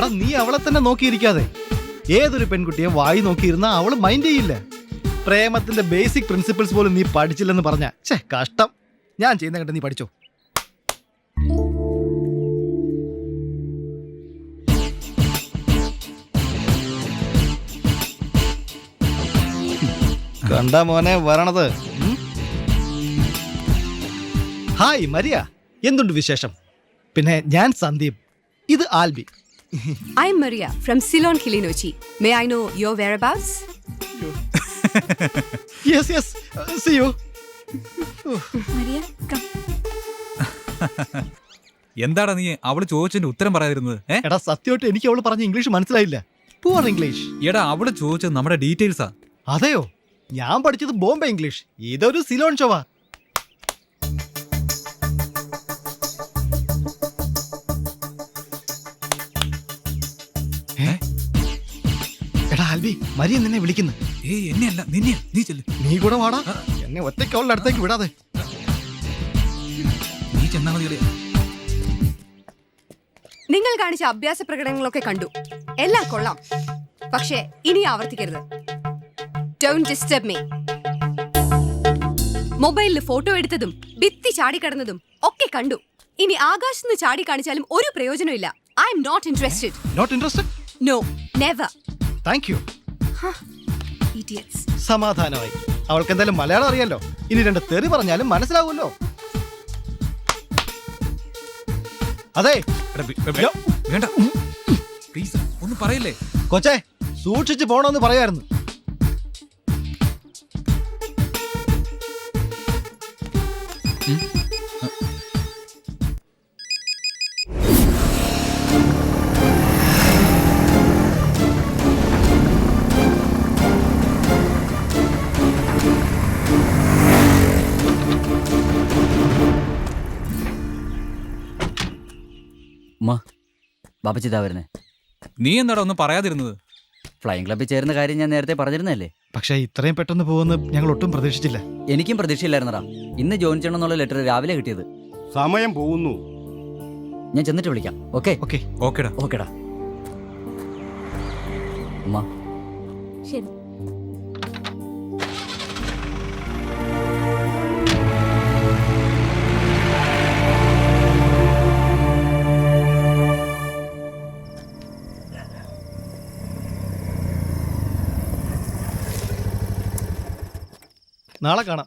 എടാ നീ അവളെ തന്നെ നോക്കിയിരിക്കാതെ. ഏതൊരു പെൺകുട്ടിയെ വായി നോക്കിയിരുന്നാ അവള് മൈൻഡ് ചെയ്യില്ല. പ്രേമത്തിന്റെ ബേസിക് പ്രിൻസിപ്പിൾസ് പോലും നീ പഠിച്ചില്ലെന്ന് പറഞ്ഞ കഷ്ടം. ഞാൻ ചെയ്യുന്ന കണ്ട് നീ പഠിച്ചോ. കണ്ടാ മോനെ വരണത്. ഹായ് മരിയ, എന്തുണ്ട് വിശേഷം? പിന്നെ ഞാൻ സന്ദീപ്, ഇത് Albi. I am Maria from Ceylon, Kilinochchi. May I know your whereabouts? Yes, yes. See you. Maria, come. എന്താടാ നീ അവള് ചോദിച്ചതിന്റെ ഉത്തരം പറയാതിരുന്നത്? എടാ സത്യമായിട്ട് എനിക്ക് അവള് പറഞ്ഞ ഇംഗ്ലീഷ് മനസ്സിലായില്ല. Poor English. എടാ അവള് ചോദിച്ചത് നമ്മുടെ ഡീറ്റെയിൽസാ. അതെയോ? ഞാൻ പഠിച്ചത് ബോംബെ ഇംഗ്ലീഷ്. ഇതൊരു സിലോൺ ഷോവാ. എടാ ആൽബി, മരിയ നിന്നെ വിളിക്കുന്നു. എന്നെയല്ല നിന്നെയാ. നീ ചെല്ല്. നീ കൂടെ വാടാ. എന്നെ ഒറ്റയ്ക്ക് അവളുടെ അടുത്തേക്ക് വിടാതെ. നീ ചെന്നാ മതി. നിങ്ങൾ കാണിച്ച അഭ്യാസ പ്രകടനങ്ങളൊക്കെ കണ്ടു, എല്ലാം കൊള്ളാം. പക്ഷേ ഇനി ആവർത്തിക്കരുത്. Don't disturb me. മൊബൈലിൽ ഫോട്ടോ എടുത്തതും ഭിത്തി ചാടിക്കടന്നതും ഒക്കെ കണ്ടു. ഇനി ആകാശത്ത് ചാടി കാണിച്ചാലും ഒരു പ്രയോജനമില്ല. I am not interested. Not interested? No, never. Thank you. Idiots. സമാധാനമായി. അവൾക്ക് എന്തായാലും മലയാളം അറിയാലോ. ഇനി രണ്ട് തെറി പറഞ്ഞാലും മനസ്സിലാവുമല്ലോ. അതെ വേണ്ട പ്ലീസ് ഒന്നും പറയല്ലേ. കൊച്ചേ, സൂക്ഷിച്ച് പോണോന്ന് പറയായിരുന്നു. ബാബച്ചിതാ വരുന്നേ. നീ എന്താടാ ഒന്നും പറയാതിരുന്നത്? ഫ്ലൈയിങ് ക്ലബ്ബിൽ ചേരുന്ന കാര്യം ഞാൻ നേരത്തെ പറഞ്ഞിരുന്നല്ലേ. പക്ഷേ ഇത്രയും പെട്ടെന്ന് പോകുമെന്ന് ഞങ്ങൾ ഒട്ടും പ്രതീക്ഷിച്ചില്ല. എനിക്കും പ്രതീക്ഷയില്ലായിരുന്നടാ. ഇന്ന് ജോയിൻ ചെയ്യണമെന്നുള്ള ലെറ്റർ രാവിലെ കിട്ടിയത്. സമയം പോകുന്നു. ഞാൻ ചെന്നിട്ട് വിളിക്കാം. ഓക്കെ ഓക്കെ ഓക്കെടാ. ഓക്കെടാ. അമ്മ ശരി. നാളെ കാണാം.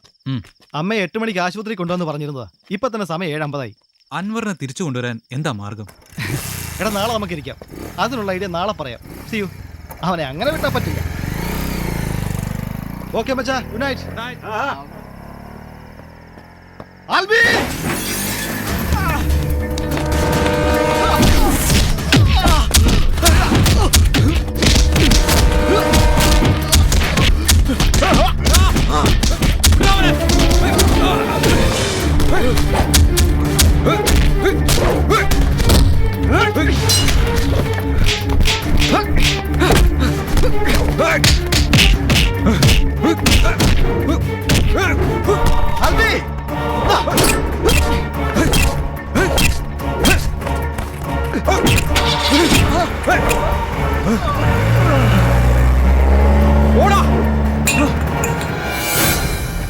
അമ്മയെ 8 മണിക്ക് ആശുപത്രി കൊണ്ടുവന്ന് പറഞ്ഞിരുന്നതാ. ഇപ്പൊ തന്നെ സമയം 7:50. അൻവറിനെ തിരിച്ചു കൊണ്ടുവരാൻ എന്താ മാർഗം? എടാ നാളെ നമുക്ക് ഇരിക്കാം. അതിനുള്ള ഐഡിയ നാളെ പറയാം. See you. അവനെ അങ്ങനെ വിട്ടാ പറ്റില്ല. ഓക്കെ മച്ചാ, ഗുഡ് നൈറ്റ്. ആൽബി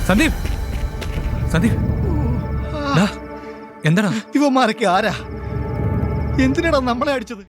സന്ദീപ്, സന്ദീപ് എന്താടാ? ഇവന്മാരൊക്കെ ആരാ? എന്തിനാടാ നമ്മളെ അടിച്ചത്?